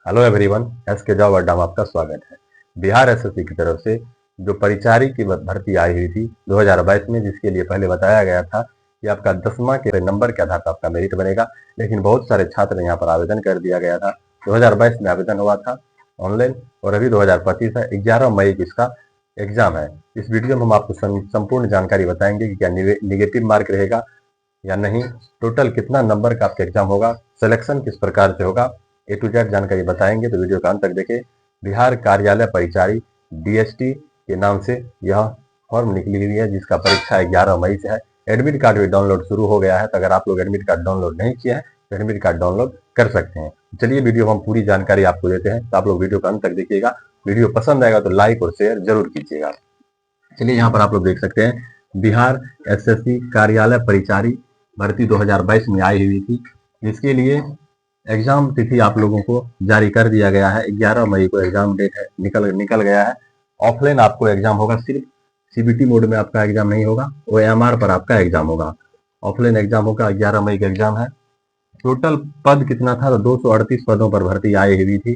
Hello everyone, S के job अड्डा में आपका स्वागत है। बिहार एसएससी की तरफ से जो परिचारी की भर्ती आई हुई थी 2022 में, जिसके लिए पहले बताया गया था कि आपका 10वां के नंबर के आधार पर आपका मेरिट बनेगा, लेकिन बहुत सारे छात्र यहाँ पर आवेदन कर दिया गया था। 2022 में आवेदन हुआ था ऑनलाइन और अभी 2025 है, 11 मई को इसका एग्जाम है। इस वीडियो में हम आपको संपूर्ण जानकारी बताएंगे कि क्या निगेटिव मार्क रहेगा या नहीं, टोटल कितना नंबर का आपका एग्जाम होगा, सिलेक्शन किस प्रकार से होगा, ए टू जेड जानकारी बताएंगे। तो वीडियो का अंत तक देखें। बिहार कार्यालय परिचारी डीएसटी के नाम से यह फॉर्म निकली हुई है, जिसका परीक्षा 11 मई से है। एडमिट कार्ड भी डाउनलोड शुरू हो गया है, तो अगर आप लोग एडमिट कार्ड डाउनलोड नहीं किए हैं तो एडमिट कार्ड डाउनलोड कर सकते हैं। चलिए वीडियो हम पूरी जानकारी आपको देते हैं, तो आप लोग वीडियो का अंत तक देखिएगा। वीडियो पसंद आएगा तो लाइक और शेयर जरूर कीजिएगा। चलिए यहाँ पर आप लोग देख सकते हैं, बिहार एसएससी कार्यालय परिचारी भर्ती 2022 में आई हुई थी, जिसके लिए एग्जाम तिथि आप लोगों को जारी कर दिया गया है। 11 मई को एग्जाम डेट है, निकल गया है। ऑफलाइन आपको एग्जाम होगा, सिर्फ सीबीटी मोड में आपका एग्जाम नहीं होगा, ओएमआर पर आपका एग्जाम होगा। ऑफलाइन एग्जाम होगा, 11 मई का एग्जाम है। टोटल पद कितना था, तो 238 पदों पर भर्ती आई हुई थी।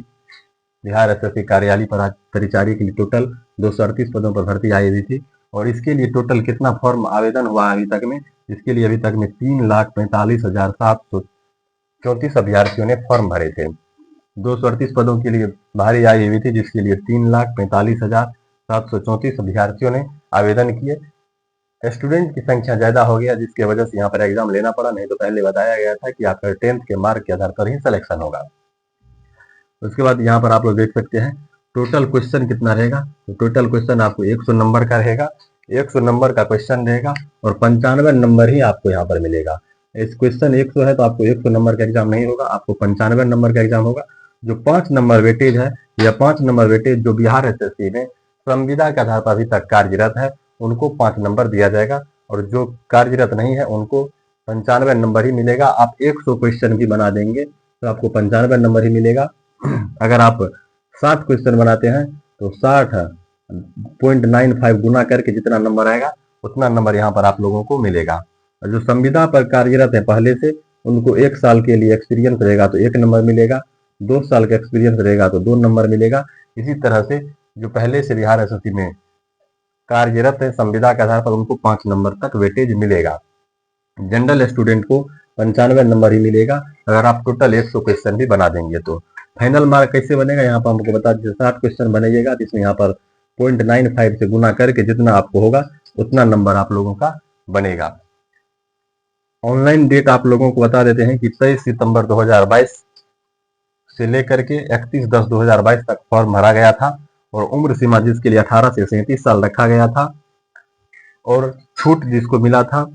बिहार एसएससी कार्यालय परिचारी के लिए टोटल 238 पदों पर भर्ती आई हुई थी। और इसके लिए टोटल कितना फॉर्म आवेदन हुआ अभी तक में, इसके लिए अभी तक में 3,45,734 अभ्यर्थियों ने फॉर्म भरे थे। 238 पदों के लिए भारी आई हुई थी, जिसके लिए 3,45,734 अभ्यर्थियों ने आवेदन किए। स्टूडेंट की संख्या ज्यादा हो गया, जिसकी वजह से यहाँ पर एग्जाम लेना पड़ा, नहीं तो पहले बताया गया था कि आपका 10th के मार्क के आधार पर ही सिलेक्शन होगा। उसके बाद यहाँ पर आप लोग देख सकते हैं टोटल क्वेश्चन कितना रहेगा। तो टोटल क्वेश्चन आपको 100 नंबर का रहेगा, 100 नंबर का क्वेश्चन रहेगा और 95 नंबर ही आपको यहाँ पर मिलेगा। इस क्वेश्चन 100 है तो आपको 100 नंबर का एग्जाम नहीं होगा, आपको 95 नंबर का एग्जाम होगा। जो 5 नंबर वेटेज है, या 5 नंबर वेटेज जो बिहार एसएससी में संविदा के आधार पर अभी तक कार्यरत है, उनको 5 नंबर दिया जाएगा, और जो कार्यरत नहीं है उनको 95 नंबर ही मिलेगा। आप 100 क्वेश्चन भी बना देंगे तो आपको 95 नंबर ही मिलेगा। अगर आप 60 क्वेश्चन बनाते हैं तो 60.95 गुना करके जितना नंबर आएगा उतना नंबर यहाँ पर आप लोगों को मिलेगा। और जो संविदा पर कार्यरत है पहले से, उनको 1 साल के लिए एक्सपीरियंस रहेगा तो 1 नंबर मिलेगा, 2 साल का एक्सपीरियंस रहेगा तो 2 नंबर मिलेगा। इसी तरह से जो पहले से बिहार एसएससी में कार्यरत है संविदा के आधार पर, उनको 5 नंबर तक वेटेज मिलेगा। जनरल स्टूडेंट को 95 नंबर ही मिलेगा अगर आप टोटल 100 क्वेश्चन भी बना देंगे। तो फाइनल मार्क कैसे बनेगा, यहाँ पर हमको बता दीजिए। 60 क्वेश्चन बनेगा तो इसमें यहाँ पर 0.95 से गुना करके जितना आपको होगा उतना नंबर आप लोगों का बनेगा। ऑनलाइन डेट आप लोगों को बता देते हैं कि 23 सितंबर 2022 से लेकर के 31/10/2022 तक फॉर्म भरा गया था, और उम्र सीमा जिसके लिए 18 से 37 साल रखा गया था, और छूट जिसको मिला था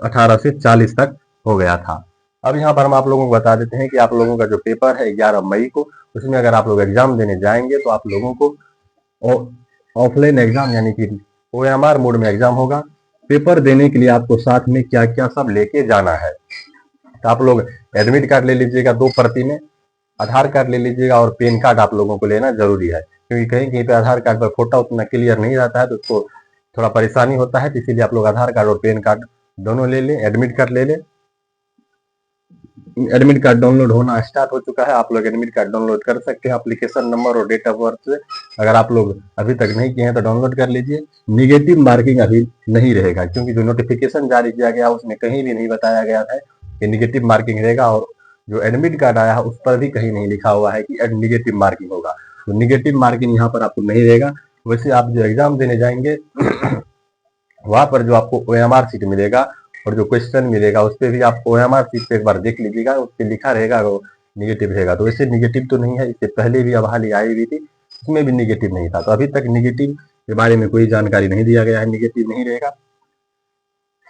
18 से 40 तक हो गया था। अब यहाँ पर हम आप लोगों को बता देते हैं कि आप लोगों का जो पेपर है 11 मई को, उसमें अगर आप लोग एग्जाम देने जाएंगे तो आप लोगों को ऑफलाइन एग्जाम यानी कि ओएमआर मोड में एग्जाम होगा। पेपर देने के लिए आपको साथ में क्या क्या सब लेके जाना है, तो आप लोग एडमिट कार्ड ले लीजिएगा 2 प्रति में, आधार कार्ड ले लीजिएगा, और पैन कार्ड आप लोगों को लेना जरूरी है, क्योंकि कहीं कहीं पे आधार कार्ड पर फोटो उतना क्लियर नहीं रहता है तो उसको थोड़ा परेशानी होता है। तो इसीलिए आप लोग आधार कार्ड और पैन कार्ड दोनों ले लें, एडमिट कार्ड ले लें। एडमिट कार्ड डाउनलोड होना स्टार्ट हो चुका है, आप लोग एडमिट कार्ड डाउनलोड कर सकते हैं एप्लीकेशन नंबर और डेट ऑफ बर्थ से। अगर आप लोग अभी तक नहीं किए हैं तो डाउनलोड कर लीजिए। निगेटिव मार्किंग अभी नहीं रहेगा, क्योंकि जो नोटिफिकेशन जारी किया गया उसमें कहीं भी नहीं बताया गया है कि निगेटिव मार्किंग रहेगा, और जो एडमिट कार्ड आया है उस पर भी कहीं नहीं लिखा हुआ है कि निगेटिव मार्किंग होगा। तो निगेटिव मार्किंग यहाँ पर आपको नहीं रहेगा। वैसे आप जो एग्जाम देने जाएंगे वहां पर जो आपको ओएमआर सीट मिलेगा और जो क्वेश्चन मिलेगा उस पर भी आप ओएमआर सीट पे एक बार देख लीजिएगा, उस पर लिखा रहेगा वो निगेटिव रहेगा। तो वैसे निगेटिव तो नहीं है, इससे पहले भी अब हाल ही आई हुई थी, उसमें भी निगेटिव नहीं था। तो अभी तक निगेटिव के बारे में कोई जानकारी नहीं दिया गया है, निगेटिव नहीं रहेगा।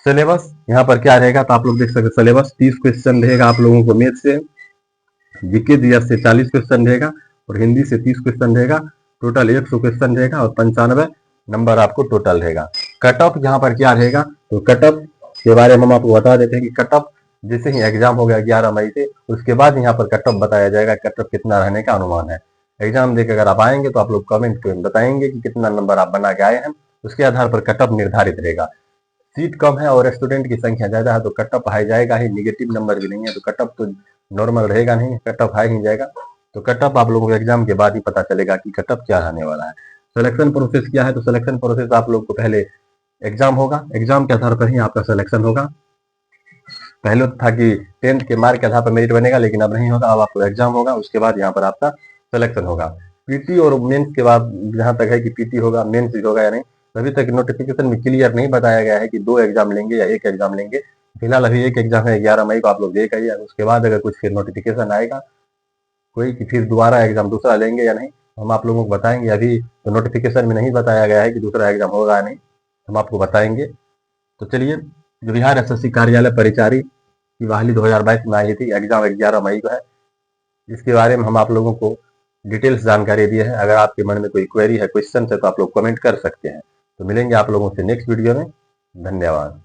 सिलेबस यहाँ पर क्या रहेगा, तो आप लोग देख सकते हैं सिलेबस 30 क्वेश्चन रहेगा आप लोगों को मैथ से, जीके जीएस से 40 क्वेश्चन रहेगा, और हिंदी से 30 क्वेश्चन रहेगा। टोटल 100 क्वेश्चन रहेगा और 95 नंबर आपको टोटल रहेगा। कट ऑफ यहाँ पर क्या रहेगा, तो कट ऑफ के बारे में हम आपको बता देते हैं कि कट ऑफ जैसे ही एग्जाम हो गया 11 मई से, उसके बाद यहाँ पर कट ऑफ बताया जाएगा, कट ऑफ कितना रहने का अनुमान है। एग्जाम देकर अगर आप आएंगे तो आप लोग कमेंट में बताएंगे कि कितना नंबर आप बना के आए हैं, उसके आधार पर कट ऑफ निर्धारित रहेगा। सीट कम है और स्टूडेंट की संख्या ज्यादा है तो कट ऑफ हाई जाएगा ही, निगेटिव नंबर भी नहीं है तो कट ऑफ तो नॉर्मल रहेगा नहीं, कट ऑफ हाई ही जाएगा। तो कट ऑफ आप लोगों को एग्जाम के बाद ही पता चलेगा कि कट ऑफ क्या रहने वाला है। सिलेक्शन प्रोसेस क्या है, तो सिलेक्शन प्रोसेस आप लोग को पहले एग्जाम होगा, एग्जाम के आधार पर ही आपका सिलेक्शन होगा। पहले तो था कि 10th के मार्क के आधार पर मेरिट बनेगा, लेकिन अब नहीं होगा, अब आपको एग्जाम होगा, उसके बाद यहाँ पर आपका सिलेक्शन होगा। पीटी और मेंस के बाद जहाँ तक है कि पीटी होगा, मेंस होगा या नहीं, अभी तक नोटिफिकेशन में क्लियर नहीं बताया गया है कि 2 एग्जाम लेंगे या 1 एग्जाम लेंगे। फिलहाल अभी 1 एग्जाम है, 11 मई को आप लोग दे आइए, उसके बाद अगर कुछ फिर नोटिफिकेशन आएगा कोई कि फिर दोबारा एग्जाम दूसरा लेंगे या नहीं, हम आप लोगों को बताएंगे। अभी तो नोटिफिकेशन में नहीं बताया गया है कि दूसरा एग्जाम होगा या नहीं, हम आपको बताएंगे। तो चलिए, जो बिहार एसएससी कार्यालय परिचारी की बहाली 2022 में आई थी, एग्जाम 11 मई को है, इसके बारे में हम आप लोगों को डिटेल्स जानकारी दी है। अगर आपके मन में कोई क्वेरी है, क्वेश्चन है, तो आप लोग कमेंट कर सकते हैं। तो मिलेंगे आप लोगों से नेक्स्ट वीडियो में। धन्यवाद।